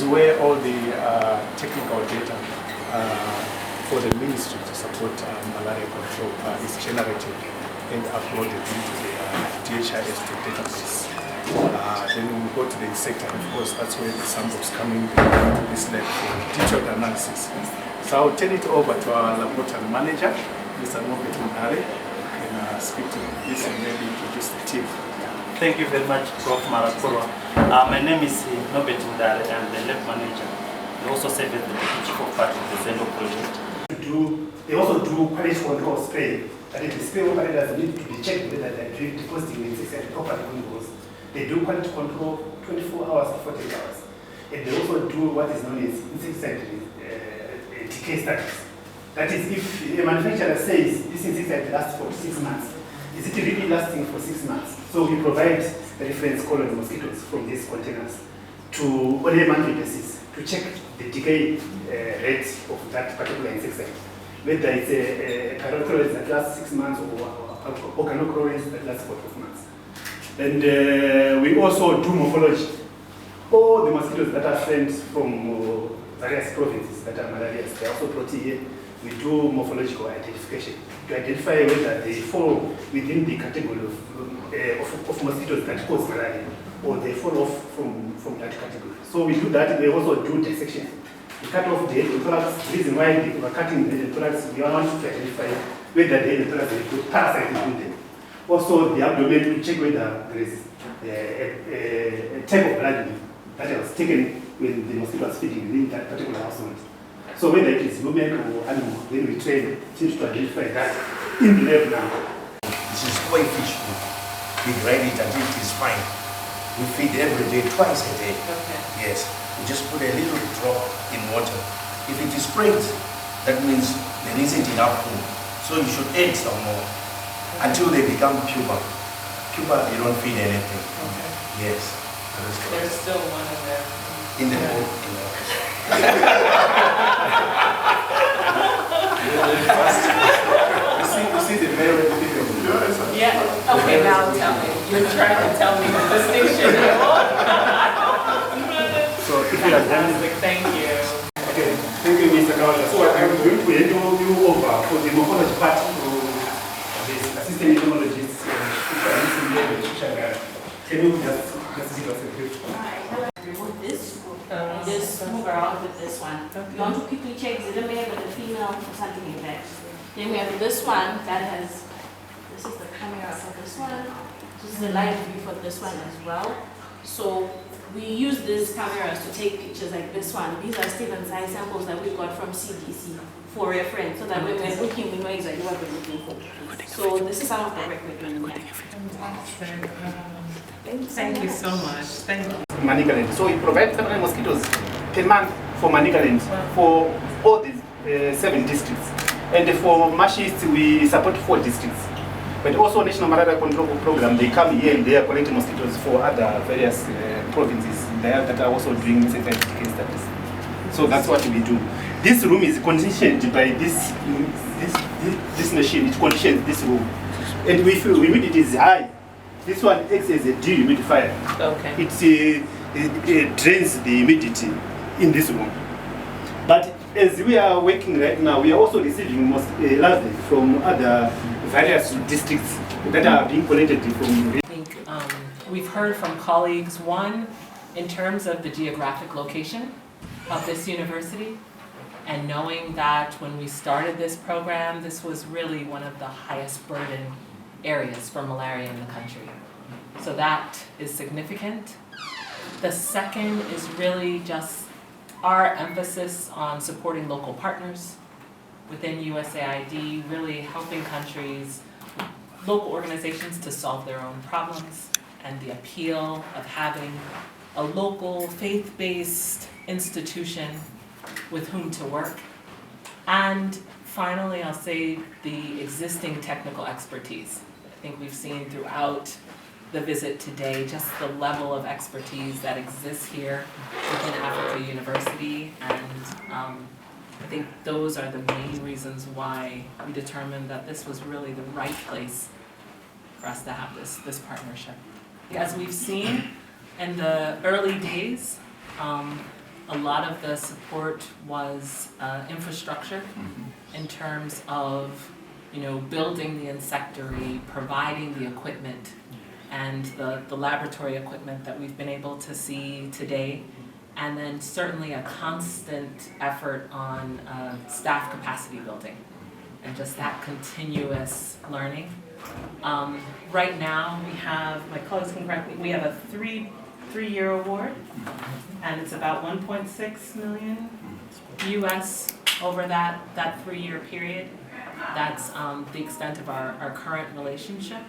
is where all the technical data for the ministry to support malaria control is generated and uploaded into the DHIS2 database. Then we go to the insectary, of course, that's where the samples come in to this lab for detailed analysis. So I'll turn it over to our laboratory manager, Mr. Mutare, and speak to this and maybe introduce the team. Thank you very much, Prof. Marakurwa. My name is Mutare. I'm the lab manager. I also serve as the chief of part of the ZENTO project. They also do quality control spray. That is, the spray operators need to be checked whether they are depositing insecticide properly on the host. They do quality control 24 hours to 48 hours. And they also do what is known as insecticide decay studies. That is, if a manufacturer says this insecticide lasts for 6 months, is it really lasting for 6 months? So we provide the reference colony mosquitoes from these containers to on a monthly basis to check the decay rate of that particular insecticide. Whether it's a pyrochlorate that lasts 6 months or organochlorate that lasts for 12 months. And we also do morphology. All the mosquitoes that are sent from various provinces that are malaria, they are also brought here. We do morphological identification to identify whether they fall within the category of mosquitoes that cause malaria, or they fall off from that category. So we do that. We also do dissection. We cut off the products. The reason why we are cutting the products, we want to identify whether the products have put parasites in them. Also, the abdomen to check whether there is a type of blood that was taken when the mosquito was feeding within that particular household. So whether it is human or animal, then we train teams to identify that in the lab now. This is koi fish food. We grind it until it is fine. We feed every day, twice a day. Okay. Yes. We just put a little drop in water. If it is springs, that means there isn't enough food. So you should add some more until they become pupa. Pupa, you don't feed anything. Okay. Yes. There's still one in there. In the boat. You see the very difference. Yeah. Okay, now tell me. You're trying to tell me the distinction. So if you are done, Thank you. Okay, thank you, Mr. Kawala. So I'm going to hand you over for the morphology part to the assistant entomologist, Can you just give us a brief? Remove this, just move around with this one. You want to quickly check the male or the female or something like that. Then we have this one that has, this is the camera for this one. This is the live view for this one as well. So we use these cameras to take pictures like this one. These are still and size samples that we got from CDC for reference, so that when we're looking, we know exactly what we're looking for. So this is some of the work we're doing here. Thank you so much. Thank you. Manicaland. So we provide 700 mosquitoes per month for Manicaland for all these 7 districts. And for Mashists, we support 4 districts. But also National Malaria Control Program, they come here and they are collecting mosquitoes for other various provinces that are also doing insectary decay studies. So that's what we do. This room is conditioned by this machine. It conditions this room. And if humidity is high, this one acts as a dehumidifier. Okay. It drains the humidity in this room. But as we are working right now, we are also receiving larvae from other various districts that are being collected from. I think we've heard from colleagues, one, in terms of the geographic location of this university, and knowing that when we started this program, this was really one of the highest burden areas for malaria in the country. So that is significant. The second is really just our emphasis on supporting local partners within USAID, really helping countries, local organizations to solve their own problems, and the appeal of having a local faith-based institution with whom to work. And finally, I'll say the existing technical expertise. I think we've seen throughout the visit today just the level of expertise that exists here within Africa University, and I think those are the main reasons why we determined that this was really the right place for us to have this partnership. As we've seen in the early days, A lot of the support was infrastructure in terms of, building the insectary, providing the equipment and the laboratory equipment that we've been able to see today, and then certainly a constant effort on staff capacity building and just that continuous learning. Right now we have, my colleagues can correct me, we have a three-year award, and it's about 1.6 million US over that 3-year period. That's the extent of our current relationship,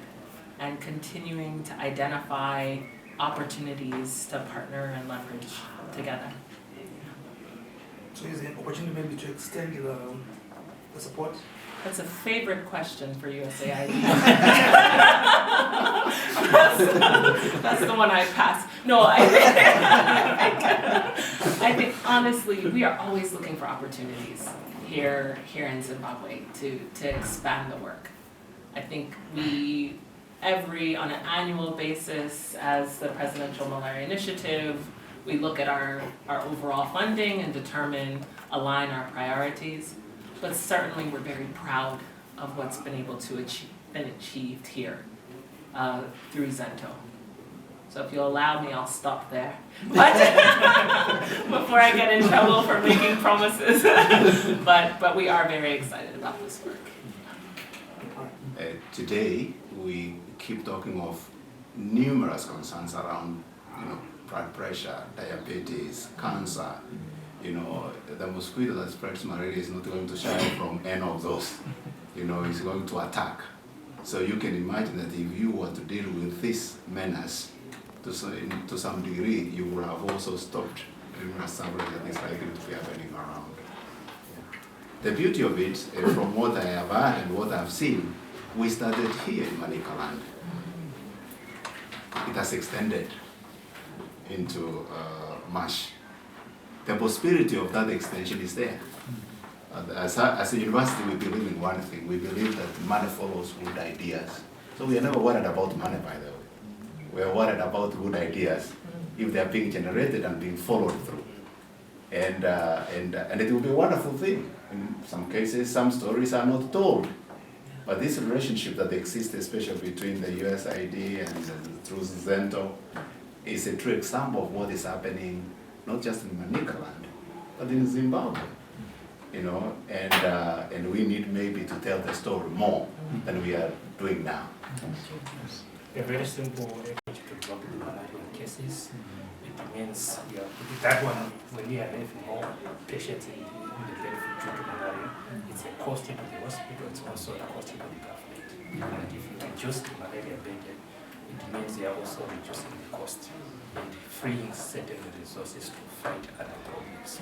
and continuing to identify opportunities to partner and leverage together. So is there an opportunity maybe to extend the support? That's a favorite question for USAID. that's the one I pass. No, I think honestly, we are always looking for opportunities here in Zimbabwe to expand the work. I think on an annual basis, as the Presidential Malaria Initiative, we look at our overall funding and align our priorities. But certainly we're very proud of what's been able to been achieved here through ZENTO. So if you'll allow me, I'll stop there. But before I get in trouble for making promises. but we are very excited about this work. Today we keep talking of numerous concerns around, blood pressure, diabetes, cancer. The mosquito that spreads malaria is not going to shy from any of those. It's going to attack. So you can imagine that if you were to deal with this menace to some degree, you would have also stopped numerous suffering that is likely to be happening around. The beauty of it, from what I have heard and what I've seen, we started here in Manicaland. It has extended into Mash. The possibility of that extension is there. As a university, we believe in one thing. We believe that money follows good ideas. So we are never worried about money, by the way. We are worried about good ideas if they are being generated and being followed through. And it will be a wonderful thing. In some cases, some stories are not told. But this relationship that exists, especially between the USAID and through ZENTO, is a true example of what is happening not just in Manicaland, but in Zimbabwe, and we need maybe to tell the story more than we are doing now. A very simple approach to drop the malaria cases. It means that one, when we are having more patients in the benefit due to malaria, it's a cost to the hospital, it's also a cost to the government. And if you reduce the malaria burden, it means you are also reducing the cost and freeing certain resources to fight other problems.